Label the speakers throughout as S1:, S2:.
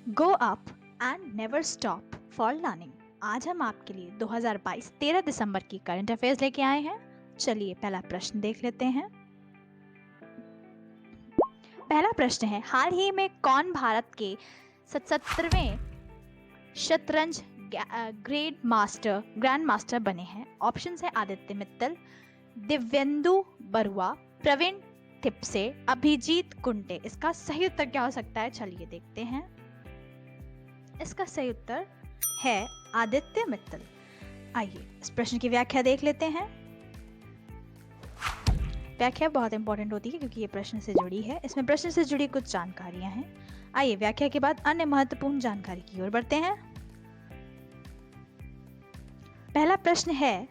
S1: Go up and never stop for learning. आज हम आपके लिए 2022 13 दिसंबर की करंट अफेयर्स लेके आए हैं। चलिए पहला प्रश्न देख लेते हैं। पहला प्रश्न है, हाल ही में कौन भारत के 77वें शतरंज ग्रैंड मास्टर बने हैं? ऑप्शंस है आदित्य मित्तल, दिव्येंदु बरुआ, प्रवीण थिप्से, अभिजीत कुंटे। इसका सही उत्तर क्या हो सकता है? चलिए देखते हैं। इसका सही उत्तर है आदित्य मित्तल। आइए इस प्रश्न की व्याख्या देख लेते हैं। व्याख्या बहुत इंपॉर्टेंट होती है क्योंकि ये प्रश्न से जुड़ी है। इसमें प्रश्न से जुड़ी कुछ जानकारियां हैं। आइए व्याख्या के बाद अन्य महत्वपूर्ण जानकारी की ओर बढ़ते हैं। पहला प्रश्न है,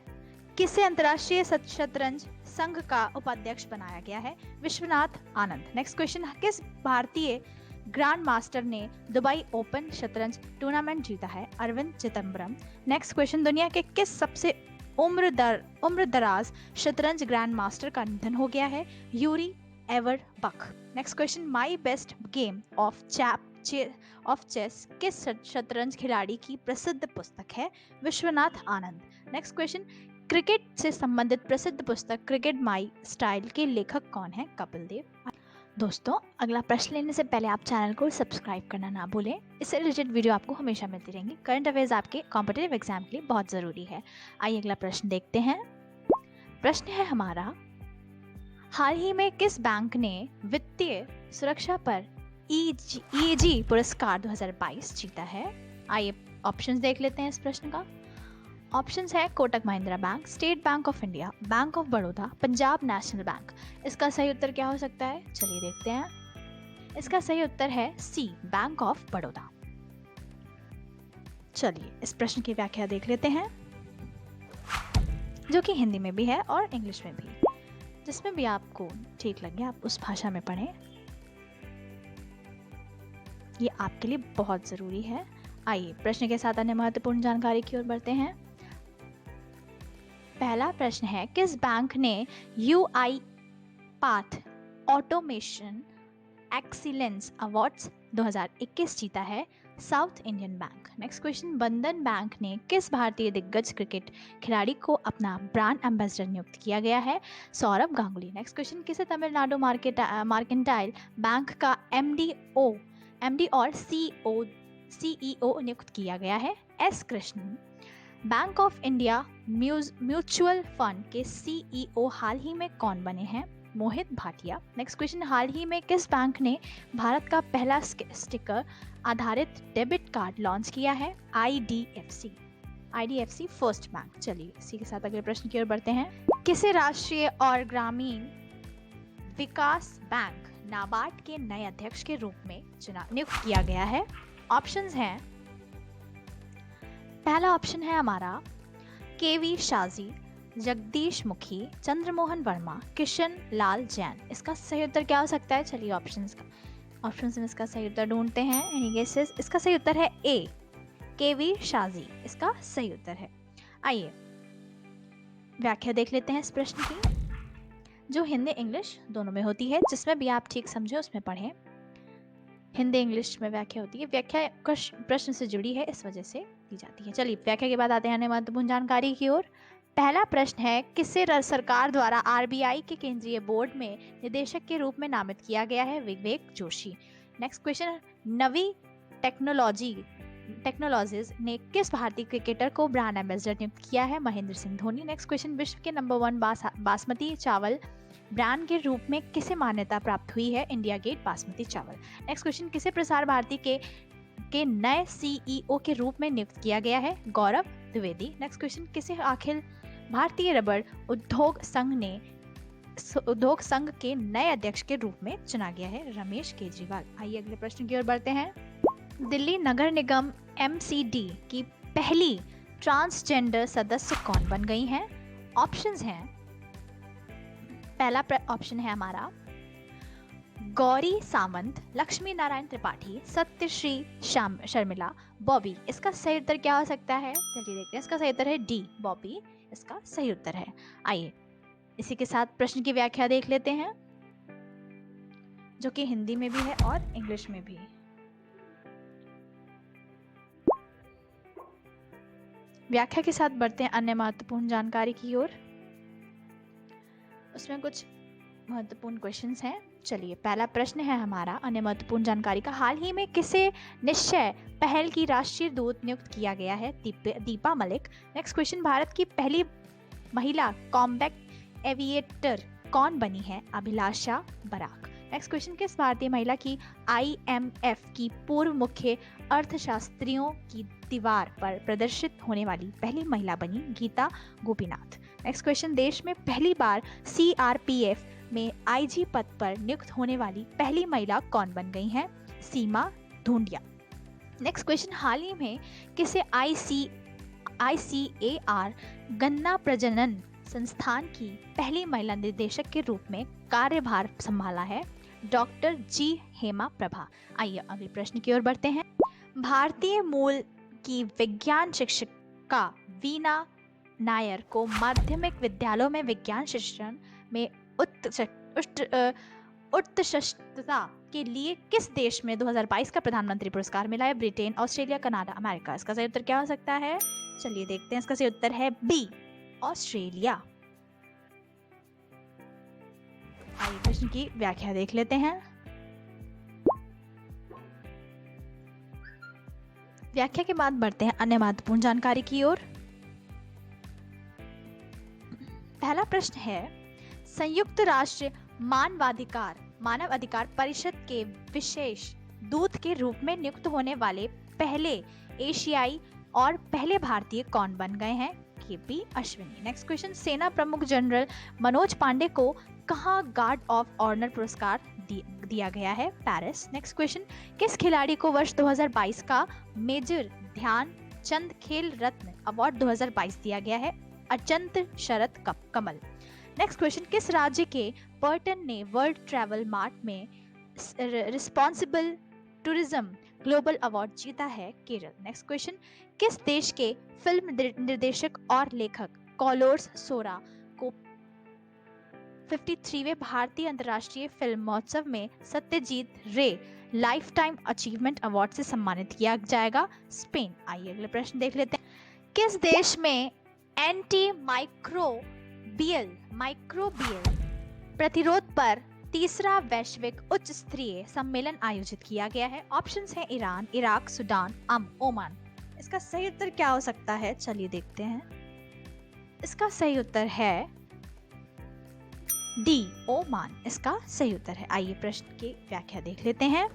S1: किसे अंतर्राष्ट्रीय शतरंज संघ का उपाध्यक्ष बनाया गया है? विश्वनाथ आनंद। नेक्स्ट क्वेश्चन, किस भारतीय ग्रैंड मास्टर ने दुबई ओपन शतरंज टूर्नामेंट जीता है? अरविंद चिदम्बरम। नेक्स्ट क्वेश्चन, दुनिया के किस सबसे उम्र दराज शतरंज ग्रैंड मास्टर का निधन हो गया है? Yuri Averbakh. Next question, my best game of chess किस शतरंज खिलाड़ी की प्रसिद्ध पुस्तक है? Vishwanath Anand. Next question, cricket से संबंधित प्रसिद्ध पुस्तक क्रिकेट माई स्टाइल के लेखक कौन है? कपिल देव। दोस्तों, अगला प्रश्न लेने से पहले आप चैनल को सब्सक्राइब करना ना भूलें। इससे रिलेटेड वीडियो आपको हमेशा मिलती रहेंगी। करंट अफेयर्स आपके कॉम्पिटिटिव एग्जाम के लिए बहुत ज़रूरी है। आइए अगला प्रश्न देखते हैं। प्रश्न है हमारा, हाल ही में किस बैंक ने वित्तीय सुरक्षा पर EG पुरस्कार 2022 जीता है? आइए ऑप्शंस देख लेते हैं इस प्रश्न का। ऑप्शंस है Kotak Mahindra bank, state bank of India, bank of Baroda, Punjab national bank. इसका सही उत्तर क्या हो सकता है? चलिए देखते हैं। इसका सही उत्तर है सी, बैंक ऑफ बड़ौदा। चलिए इस प्रश्न की व्याख्या देख लेते हैं, जो कि हिंदी में भी है और इंग्लिश में भी। जिसमें भी आपको ठीक लगे आप उस भाषा में पढ़ें, ये आपके लिए बहुत ज़रूरी है। आइए प्रश्न के साथ अन्य महत्वपूर्ण जानकारी की ओर बढ़ते हैं। पहला प्रश्न है, किस बैंक ने UI path automation excellence awards 2021 जीता है? South Indian bank. Next question, बंधन बैंक ने किस भारतीय दिग्गज क्रिकेट खिलाड़ी को अपना ब्रांड एम्बेसडर नियुक्त किया गया है? सौरभ गांगुली। नेक्स्ट क्वेश्चन, किसे तमिलनाडु मार्केंटाइल बैंक का MD और CEO नियुक्त किया गया है? S Krishnan. Bank of India mutual fund के CEO हाल ही में कौन बने हैं? मोहित भाटिया। नेक्स्ट क्वेश्चन, हाल ही में किस बैंक ने भारत का पहला स्टिकर आधारित डेबिट कार्ड लॉन्च किया है? IDFC first bank. चलिए इसी के साथ अगले प्रश्न की ओर बढ़ते हैं। किसे राष्ट्रीय और ग्रामीण विकास बैंक नाबार्ड के नए अध्यक्ष के रूप में नियुक्त किया गया है? ऑप्शंस हैं, पहला ऑप्शन है हमारा KV शाजी, जगदीश मुखी, चंद्रमोहन वर्मा, किशन लाल जैन। इसका सही उत्तर क्या हो सकता है? चलिए ऑप्शंस में इसका सही उत्तर ढूंढते हैं। इसका सही उत्तर है A, KV शाजी। इसका सही उत्तर है। आइए व्याख्या देख लेते हैं इस प्रश्न की, जो हिंदी इंग्लिश दोनों में होती है। जिसमें भी आप ठीक समझे उसमें पढ़ें। हिंदी इंग्लिश में व्याख्या होती है। व्याख्या प्रश्न से जुड़ी है, इस वजह से दी जाती है। चलिए व्याख्या के बाद आते हैं महत्वपूर्ण जानकारी की ओर। पहला प्रश्न है, किसे सरकार द्वारा RBI के केंद्रीय बोर्ड में निदेशक के रूप में नामित किया गया है? विवेक जोशी। नेक्स्ट क्वेश्चन, नवी टेक्नोलॉजीज ने किस भारतीय क्रिकेटर को ब्रांड एम्बेसडर नियुक्त किया है? महेंद्र सिंह धोनी। नेक्स्ट क्वेश्चन, विश्व के नंबर 1 बासमती चावल ब्रांड के रूप में किसे मान्यता प्राप्त हुई है? इंडिया गेट बासमती चावल। नेक्स्ट क्वेश्चन, किसे प्रसार भारती के नए CEO के रूप में नियुक्त किया गया है? गौरव द्विवेदी। नेक्स्ट क्वेश्चन, किसे अखिल भारतीय रबड़ उद्योग संघ के नए अध्यक्ष के रूप में चुना गया है? रमेश केजरीवाल। आइए अगले प्रश्न की ओर बढ़ते हैं। दिल्ली नगर निगम MCD की पहली ट्रांसजेंडर सदस्य कौन बन गई हैं? ऑप्शंस हैं, पहला ऑप्शन है हमारा गौरी सावंत, लक्ष्मी नारायण त्रिपाठी, सत्यश्री शर्मिला, बॉबी। इसका सही उत्तर क्या हो सकता है? चलिए देखते हैं। इसका सही उत्तर है D, बॉबी। इसका सही उत्तर है। आइए इसी के साथ प्रश्न की व्याख्या देख लेते हैं, जो कि हिंदी में भी है और इंग्लिश में भी। व्याख्या के साथ बढ़ते हैं अन्य महत्वपूर्ण जानकारी की ओर। उसमें कुछ महत्वपूर्ण क्वेश्चंस हैं। चलिए, पहला प्रश्न है हमारा अन्य महत्वपूर्ण जानकारी का, हाल ही में किसे निश्चय पहल की राष्ट्रीय दूत नियुक्त किया गया है? दीपा मलिक। नेक्स्ट क्वेश्चन, भारत की पहली महिला कॉम्बैट एविएटर कौन बनी है? अभिलाषा बराक। नेक्स्ट क्वेश्चन, किस भारतीय महिला की IMF की पूर्व मुख्य अर्थशास्त्रियों की दीवार पर प्रदर्शित होने वाली पहली महिला बनी? गीता गोपीनाथ। नेक्स्ट क्वेश्चन, देश में पहली बार CRPF में IG पद पर नियुक्त होने वाली पहली महिला कौन बन गई हैं? सीमा ढूंढिया। नेक्स्ट क्वेश्चन, हाल ही में किसे ICAR गन्ना प्रजनन संस्थान की पहली महिला निदेशक के रूप में कार्यभार संभाला है? Doctor G Hema Prabha. आइए अगले प्रश्न की ओर बढ़ते हैं। भारतीय मूल की विज्ञान शिक्षिका वीना नायर को माध्यमिक विद्यालयों में विज्ञान शिक्षण में उत्कृष्टता के लिए किस देश में 2022 का प्रधानमंत्री पुरस्कार मिला है? Britain, Australia, Canada, America. इसका सही उत्तर क्या हो सकता है? चलिए देखते हैं। इसका सही उत्तर है B, ऑस्ट्रेलिया। आइए प्रश्न की व्याख्या देख लेते हैं। व्याख्या के बाद बढ़ते हैं अन्य महत्वपूर्ण जानकारी की ओर। पहला प्रश्न है, संयुक्त राष्ट्र मानव अधिकार परिषद के विशेष दूत के रूप में नियुक्त होने वाले पहले एशियाई और पहले भारतीय कौन बन गए हैं? KP अश्विनी। नेक्स्ट क्वेश्चन, सेना प्रमुख जनरल मनोज पांडे को कहाँ गार्ड ऑफ ऑनर पुरस्कार दिया गया है? पेरिस। नेक्स्ट क्वेश्चन, किस खिलाड़ी को वर्ष 2022 का मेजर ध्यानचंद खेल रत्न अवार्ड 2022 दिया गया है? अचंत शरद कमल। नेक्स्ट क्वेश्चन, किस राज्य के पर्यटन ने वर्ल्ड ट्रैवल मार्ट में रिस्पॉन्सिबल टूरिज्म ग्लोबल अवार्ड जीता है? केरल। नेक्स्ट क्वेश्चन, किस देश के फिल्म निर्देशक और लेखक कॉलोर्स सोरा को 53वें भारतीय अंतर्राष्ट्रीय फिल्म महोत्सव में सत्यजीत रे लाइफ टाइम अचीवमेंट अवार्ड से सम्मानित किया जाएगा? स्पेन। आइए अगले प्रश्न देख लेते हैं। किस देश में एंटी माइक्रोबियल प्रतिरोध पर तीसरा वैश्विक उच्च स्तरीय सम्मेलन आयोजित किया गया है? ऑप्शंस हैं ईरान, इराक, सूडान, ओमान। इसका सही उत्तर क्या हो सकता है? चलिए देखते हैं। इसका सही उत्तर है D, ओमान। इसका सही उत्तर है। आइए प्रश्न की व्याख्या देख लेते हैं।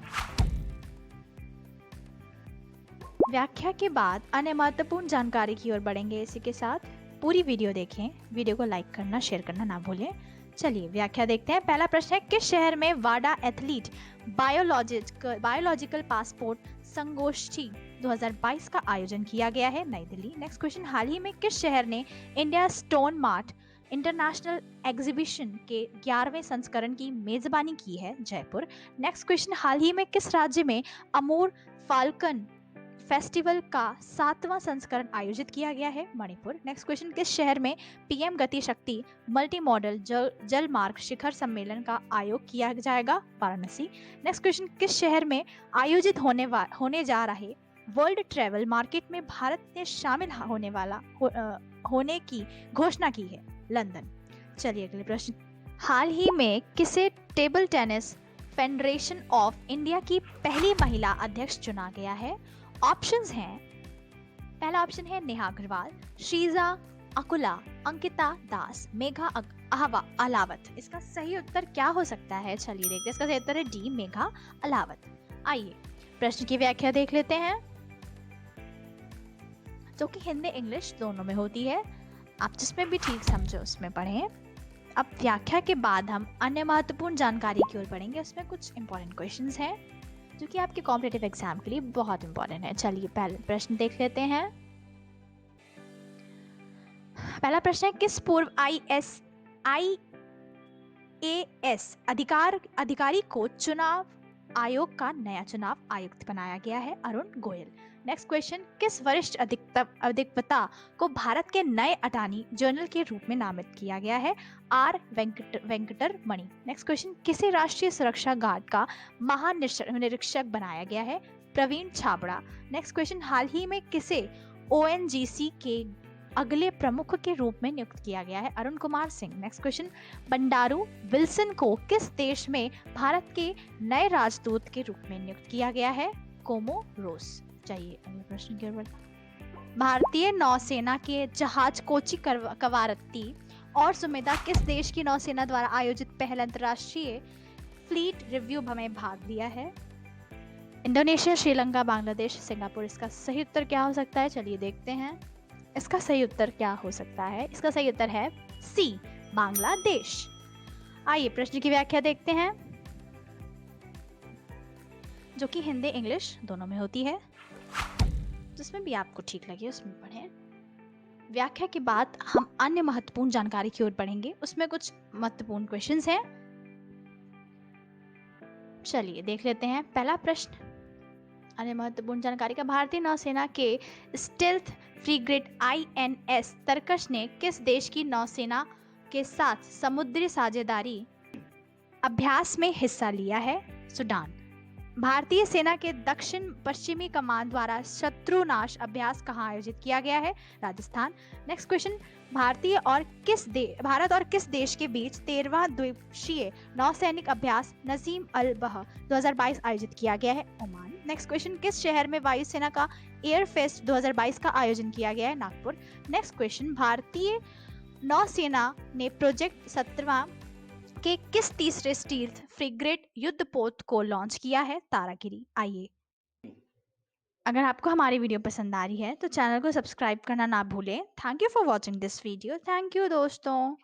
S1: व्याख्या के बाद अन्य महत्वपूर्ण जानकारी की ओर बढ़ेंगे। इसी के साथ पूरी वीडियो देखें, वीडियो को लाइक करना, शेयर करना ना भूलें। चलिए व्याख्या देखते हैं। पहला प्रश्न है, किस शहर में वाडा एथलीट बायोलॉजिकल पासपोर्ट संगोष्ठी 2022 का आयोजन किया गया है? नई दिल्ली। नेक्स्ट क्वेश्चन, हाल ही में किस शहर ने India stone mart international exhibition के 11वें संस्करण की मेजबानी की है? जयपुर। नेक्स्ट क्वेश्चन, हाल ही में किस राज्य में अमूर फाल्कन फेस्टिवल का 7वां संस्करण आयोजित किया गया है? मणिपुर। नेक्स्ट क्वेश्चन, किस शहर में PM गति शक्ति मल्टी मॉडल जल मार्ग शिखर सम्मेलन का आयोजन किया जाएगा? वाराणसी। नेक्स्ट क्वेश्चन, किस शहर में आयोजित होने जा रहे वर्ल्ड ट्रैवल मार्केट में भारत ने शामिल होने की घोषणा की है? लंदन। चलिए अगले प्रश्न, हाल ही में किसे table tennis federation of India की पहली महिला अध्यक्ष चुना गया है? ऑप्शंस हैं, पहला ऑप्शन है नेहा अग्रवाल, श्रीजा अकुला, अंकिता दास, मेघा अलावत। इसका सही उत्तर क्या हो सकता है? चलिए देखते हैं। इसका सही उत्तर है D, मेघा अलावत। आइए प्रश्न की व्याख्या देख लेते हैं, जो कि हिंदी इंग्लिश दोनों में होती है। आप जिसमें भी ठीक समझो उसमें पढ़ें। अब व्याख्या के बाद हम अन्य महत्वपूर्ण जानकारी की ओर बढ़ेंगे। उसमें कुछ इंपॉर्टेंट क्वेश्चंस हैं जो कि आपके कॉम्पिटिटिव एग्जाम के लिए बहुत इंपॉर्टेंट है। चलिए पहले प्रश्न देख लेते हैं। पहला प्रश्न है, किस पूर्व IAS अधिकारी को चुनाव आयोग का नया चुनाव आयुक्त बनाया गया है? अरुण गोयल। नेक्स्ट क्वेश्चन, किस वरिष्ठ अधिवक्ता को भारत के नए अटॉर्नी जनरल के रूप में नामित किया गया है? R वेंकटरमणि। नेक्स्ट क्वेश्चन, किसे राष्ट्रीय सुरक्षा गार्ड का महानिरीक्षक बनाया गया है? प्रवीण छाबड़ा। नेक्स्ट क्वेश्चन, हाल ही में किसे ओएनजीसी के अगले प्रमुख के रूप में नियुक्त किया गया है? Arun Kumar Singh. Next question, Bandaru Wilson को किस देश में भारत के नए राजदूत के रूप में नियुक्त किया गया है? कोमोरोस। चाहिए अगले प्रश्न की ओर बढ़ते हैं। भारतीय नौसेना के जहाज कोची कवारत्ती और सुमेधा किस देश की नौसेना द्वारा आयोजित पहले अंतर्राष्ट्रीय फ्लीट रिव्यू में भाग लिया है? Indonesia, Sri Lanka, Bangladesh, Singapore. इसका सही उत्तर क्या हो सकता है? चलिए देखते हैं इसका सही उत्तर क्या हो सकता है। इसका सही उत्तर है सी, बांग्लादेश। आइए प्रश्न की व्याख्या देखते हैं, जो कि हिंदी इंग्लिश दोनों में होती है, जिसमें भी आपको ठीक लगे उसमें पढ़ें। व्याख्या के बाद हम अन्य महत्वपूर्ण जानकारी की ओर बढ़ेंगे, उसमें कुछ महत्वपूर्ण क्वेश्चंस हैं। चलिए देख लेते हैं पहला प्रश्न। अन्य महत्वपूर्ण जानकारी का, भारतीय नौसेना के स्टेल्थ फ्रीगेट आईएनएस तरकश ने किस देश की नौसेना के साथ समुद्री साझेदारी अभ्यास में हिस्सा लिया है? सूडान। भारतीय सेना के दक्षिण पश्चिमी कमान द्वारा शत्रुनाश अभ्यास कहाँ आयोजित किया गया है? राजस्थान। नेक्स्ट क्वेश्चन, भारत और किस देश के बीच 13वां द्वीपक्षीय नौसैनिक अभ्यास नजीम अल बह 2022 आयोजित किया गया है? ओमान। नेक्स्ट क्वेश्चन, किस शहर में वायुसेना का एयर फेस्ट 2022 का आयोजन किया गया है? नागपुर। नेक्स्ट क्वेश्चन, भारतीय नौसेना ने प्रोजेक्ट 17 के किस तीसरे स्टील्थ फ्रिगेट युद्धपोत को लॉन्च किया है? तारागिरी। आइए, अगर आपको हमारी वीडियो पसंद आ रही है तो चैनल को सब्सक्राइब करना ना भूलें। Thank you for watching this video. Thank you दोस्तों।